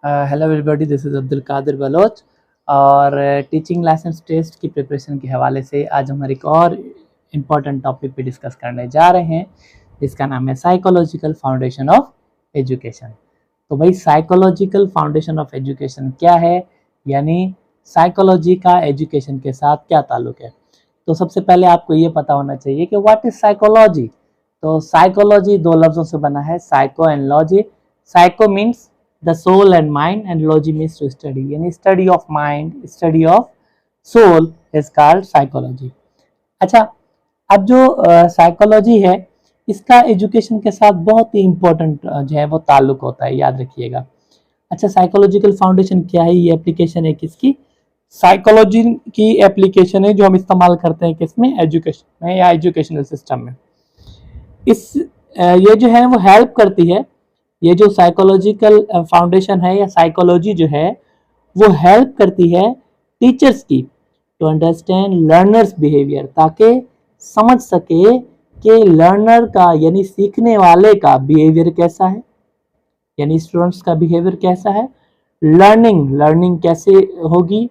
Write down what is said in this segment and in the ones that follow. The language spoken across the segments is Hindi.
Hello everybody, this is Abdul Qadir Baloch और टीचिंग लाइसेंस टेस्ट की प्रिपरेशन के हवाले से आज हम एक और इम्पॉर्टेंट टॉपिक पे डिस्कस करने जा रहे हैं जिसका नाम है साइकोलॉजिकल फाउंडेशन ऑफ एजुकेशन। तो भाई साइकोलॉजिकल फाउंडेशन ऑफ एजुकेशन क्या है, यानी साइकोलॉजी का एजुकेशन के साथ क्या ताल्लुक है। तो सबसे पहले आपको ये पता होना चाहिए कि व्हाट इज साइकोलॉजी। तो साइकोलॉजी दो लफ्ज़ों से बना है, psycho and logy. Psycho means the soul and mind and logy means to study, यानी study of mind, study of soul is called psychology। अच्छा, अब जो साइकोलॉजी है इसका एजुकेशन के साथ बहुत ही इम्पोर्टेंट जो है वो ताल्लुक होता है, याद रखिएगा। अच्छा, साइकोलॉजिकल फाउंडेशन क्या है? ये एप्लीकेशन है किसकी? साइकोलॉजी की एप्लीकेशन है जो हम इस्तेमाल करते हैं किसमें? एजुकेशन में या एजुकेशनल सिस्टम में। ये जो है वो हेल्प करती है, ये जो साइकोलॉजिकल फाउंडेशन है या साइकोलॉजी जो है वो हेल्प करती है टीचर्स की टू अंडरस्टैंड लर्नर्स बिहेवियर, ताकि समझ सके कि लर्नर का यानी सीखने वाले का बिहेवियर कैसा है, यानी स्टूडेंट्स का बिहेवियर कैसा है, लर्निंग कैसे होगी,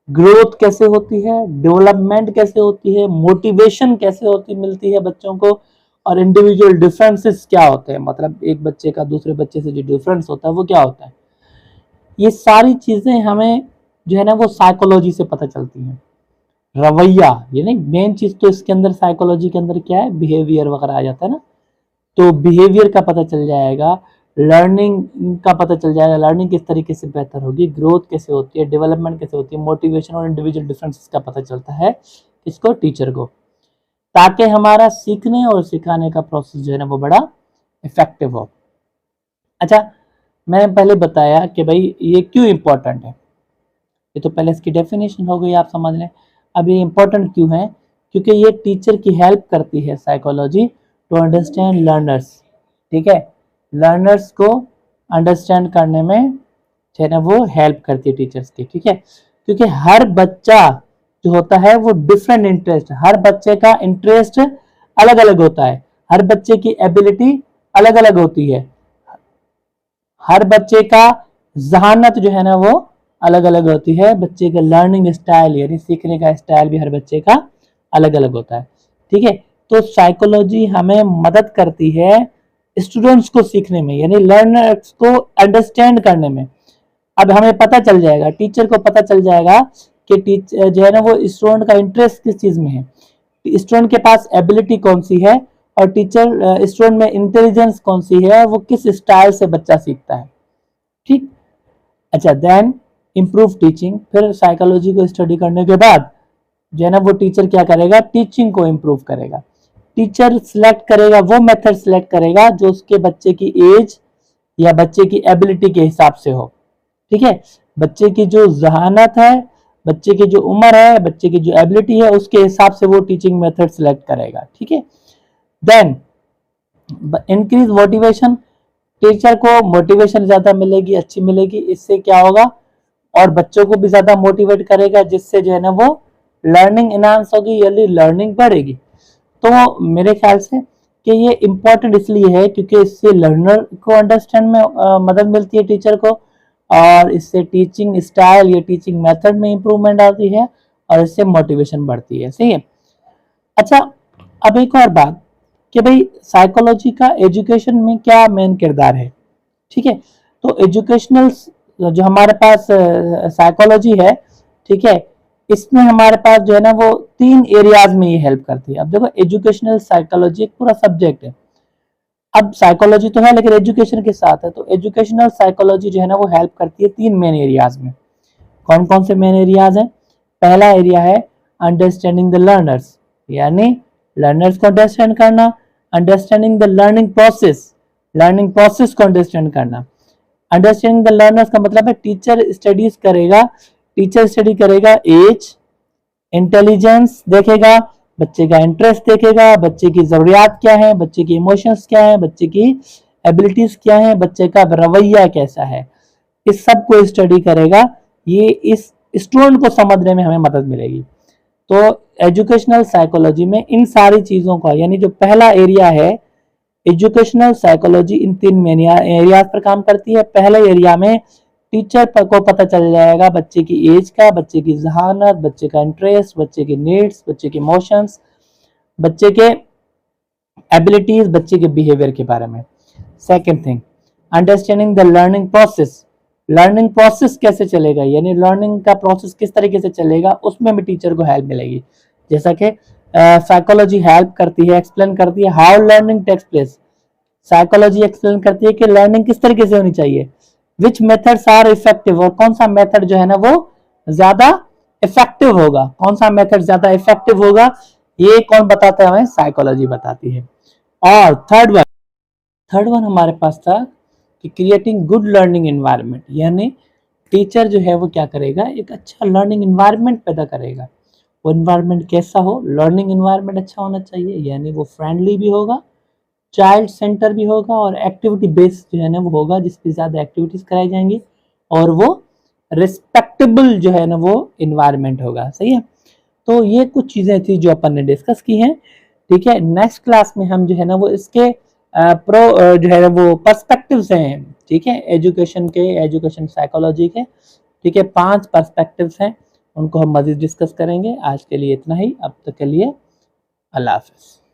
ग्रोथ कैसे होती है, डेवलपमेंट कैसे होती है, मोटिवेशन कैसे मिलती है बच्चों को, और इंडिविजुअल डिफरेंसेस क्या होते हैं, मतलब एक बच्चे का दूसरे बच्चे से जो डिफरेंस होता है वो क्या होता है। ये सारी चीज़ें हमें जो है ना वो साइकोलॉजी से पता चलती हैं। रवैया यानी मेन चीज़ तो इसके अंदर साइकोलॉजी के अंदर क्या है, बिहेवियर वगैरह आ जाता है ना। तो बिहेवियर का पता चल जाएगा, लर्निंग का पता चल जाएगा, लर्निंग किस तरीके से बेहतर होगी, ग्रोथ कैसे होती है, डेवलपमेंट कैसे होती है, मोटिवेशन और इंडिविजुअल डिफरेंसेस का पता चलता है किसको? टीचर को, ताकि हमारा सीखने और सिखाने का प्रोसेस जो है ना वो बड़ा इफेक्टिव हो। अच्छा, मैंने पहले बताया कि भाई ये क्यों इम्पोर्टेंट है, ये तो पहले इसकी डेफिनेशन हो गई, आप समझ लें। अब ये इम्पोर्टेंट क्यों है? क्योंकि ये टीचर की हेल्प करती है साइकोलॉजी टू अंडरस्टैंड लर्नर्स। ठीक है, लर्नर्स को अंडरस्टैंड करने में जो है ना वो हेल्प करती है टीचर्स की। ठीक है, क्योंकि हर बच्चा जो होता है वो डिफरेंट इंटरेस्ट, हर बच्चे का इंटरेस्ट अलग अलग होता है, हर बच्चे की एबिलिटी अलग अलग होती है, हर बच्चे का जहानत जो है ना वो अलग अलग होती है, बच्चे का लर्निंग स्टाइल यानी सीखने का स्टाइल भी हर बच्चे का अलग अलग होता है। ठीक है, तो साइकोलॉजी हमें मदद करती है स्टूडेंट्स को सीखने में, यानी लर्नर्स को अंडरस्टैंड करने में। अब हमें पता चल जाएगा, टीचर को पता चल जाएगा कि टीचर जो है ना वो स्टूडेंट का इंटरेस्ट किस चीज में है, स्टूडेंट के पास एबिलिटी कौन सी है, और टीचर स्टूडेंट में इंटेलिजेंस कौन सी है, वो किस स्टाइल से बच्चा सीखता है। ठीक। अच्छा, देन इम्प्रूव टीचिंग। फिर साइकोलॉजी को स्टडी करने के बाद जो है ना वो टीचर क्या करेगा, टीचिंग को इम्प्रूव करेगा। टीचर सिलेक्ट करेगा, वो मेथड सिलेक्ट करेगा जो उसके बच्चे की एज या बच्चे की एबिलिटी के हिसाब से हो। ठीक है, बच्चे की जो जहानत है, बच्चे की जो उम्र है, बच्चे की जो एबिलिटी है, उसके हिसाब से वो टीचिंग मेथड सिलेक्ट करेगा। ठीक है, देन इंक्रीज मोटिवेशन। टीचर को मोटिवेशन ज्यादा मिलेगी, अच्छी मिलेगी, इससे क्या होगा, और बच्चों को भी ज्यादा मोटिवेट करेगा, जिससे जो है ना वो लर्निंग इनहांस होगी, यानी लर्निंग बढ़ेगी। तो मेरे ख्याल से कि ये इम्पोर्टेंट इसलिए है क्योंकि इससे लर्नर को अंडरस्टैंड में मदद मिलती है टीचर को, और इससे टीचिंग स्टाइल या टीचिंग मेथड में इंप्रूवमेंट आती है, और इससे मोटिवेशन बढ़ती है। सही है। अच्छा, अब एक और बात कि भाई साइकोलॉजी का एजुकेशन में क्या मेन किरदार है। ठीक है, तो एजुकेशनल जो हमारे पास साइकोलॉजी है, ठीक है, इसमें हमारे पास जो है ना वो 3 एरियाज में ये हेल्प करती है। अब देखो, एजुकेशनल साइकोलॉजी एक पूरा सब्जेक्ट है। अब साइकोलॉजी तो है लेकिन एजुकेशन के साथ है, तो एजुकेशनल साइकोलॉजी जो है ना वो हेल्प करती है 3 मेन एरियाज में। कौन कौन से मेन एरियाज हैं? पहला एरिया है अंडरस्टैंडिंग द लर्नर्स, यानी लर्नर्स को अंडरस्टैंड करना, अंडरस्टैंडिंग द लर्निंग प्रोसेस को अंडरस्टैंड करना। अंडरस्टैंडिंग द लर्नर्स का मतलब है टीचर स्टडी करेगा एज, इंटेलिजेंस देखेगा, बच्चे का इंटरेस्ट देखेगा, बच्चे की जरूरियात क्या है, बच्चे की इमोशंस क्या है, बच्चे की एबिलिटीज क्या है, बच्चे का रवैया कैसा है, इस सब को स्टडी करेगा। ये इस स्टूडेंट को समझने में हमें मदद मिलेगी। तो एजुकेशनल साइकोलॉजी में इन सारी चीजों का, यानी जो पहला एरिया है एजुकेशनल साइकोलॉजी, इन 3 एरियाज पर काम करती है। पहले एरिया में टीचर को पता चल जाएगा बच्चे की एज का, बच्चे की जहानत, बच्चे का इंटरेस्ट, बच्चे की नीड्स, बच्चे के इमोशंस, बच्चे के एबिलिटीज, बच्चे के बिहेवियर के बारे में। Second thing, understanding the learning process. Learning process कैसे चलेगा, यानी लर्निंग का प्रोसेस किस तरीके से चलेगा, उसमें भी टीचर को हेल्प मिलेगी। जैसा कि साइकोलॉजी हेल्प करती है, एक्सप्लेन करती है how learning takes place. Psychology explain करती है कि लर्निंग किस तरीके से होनी चाहिए, विच मेथड्स आर इफेक्टिव, और कौन सा मेथड जो है ना वो ज्यादा इफेक्टिव होगा, कौन सा मेथड ज्यादा इफेक्टिव होगा, ये कौन बताता है, हमें साइकोलॉजी बताती है। और थर्ड वन हमारे पास था कि क्रिएटिंग गुड लर्निंग एनवायरनमेंट, यानी टीचर जो है वो क्या करेगा, एक अच्छा लर्निंग एनवायरनमेंट पैदा करेगा। वो एनवायरनमेंट कैसा हो, लर्निंग एनवायरनमेंट अच्छा होना चाहिए, यानी वो फ्रेंडली भी होगा, चाइल्ड सेंटर भी होगा, और एक्टिविटी बेस्ड जो है ना वो होगा, जिसपे ज़्यादा एक्टिविटीज़ कराई जाएंगी, और वो रिस्पेक्टेबल जो है ना वो इन्वायरमेंट होगा। सही है, तो ये कुछ चीज़ें थी जो अपन ने डिस्कस की हैं। ठीक है, नेक्स्ट क्लास में हम जो है ना वो इसके जो है वो पर्सपेक्टिव्स हैं, ठीक है, एजुकेशन के, एजुकेशन साइकोलॉजी के, ठीक है, 5 पर्सपेक्टिव्स हैं, उनको हम मज़ीद डिस्कस करेंगे। आज के लिए इतना ही, अब तक के लिए अल्लाह हाफ़िज़।